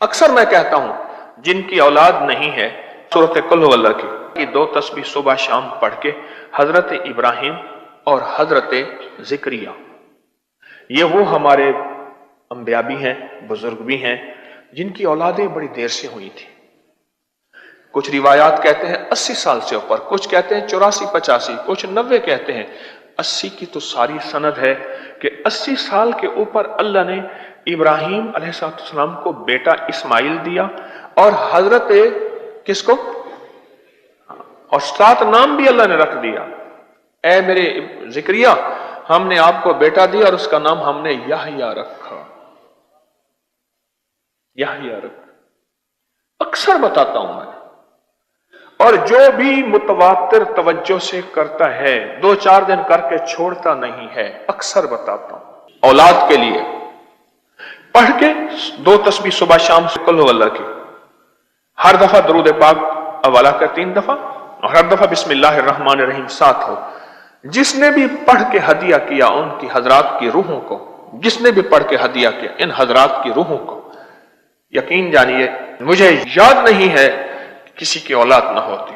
اکثر میں کہتا ہوں جن کی اولاد نہیں ہے سورۃ قل هو اللہ کی 2 تسبیح صبح شام پڑھ کے حضرت ابراہیم اور حضرت زکریا، یہ وہ ہمارے انبیاء بھی ہیں، بزرگ بھی ہیں جن کی اولادیں بڑی دیر سے ہوئی تھی۔ کچھ روایات کہتے ہیں 80 سال سے اوپر، کچھ کہتے ہیں 84-85، کچھ 90 کہتے ہیں۔ 80 کی تو ساری سند ہے کہ 80 سال کے اوپر اللہ نے ابراہیم علیہ السلام کو بیٹا اسماعیل دیا، اور حضرت کس کو، اور 7 نام بھی اللہ نے رکھ دیا۔ اے میرے زکریا، ہم نے آپ کو بیٹا دیا اور اس کا نام ہم نے یحییٰ رکھا، یحییٰ رکھا۔ اکثر بتاتا ہوں میں، اور جو بھی متواتر توجہ سے کرتا ہے 2-4 دن کر کے چھوڑتا نہیں ہے، اکثر بتاتا ہوں اولاد کے لیے پڑھ کے 2 تسبیح صبح شام سے قل هو اللہ کی، ہر دفعہ درود پاک اولا کا 3 دفعہ، اور ہر دفعہ بسم اللہ الرحمن الرحیم ساتھ ہو۔ جس نے بھی پڑھ کے ہدیہ کیا ان کی حضرات کی روحوں کو، جس نے بھی پڑھ کے ہدیہ کیا ان حضرات کی روحوں کو، یقین جانیے مجھے یاد نہیں ہے کسی کی اولاد نہ ہوتی۔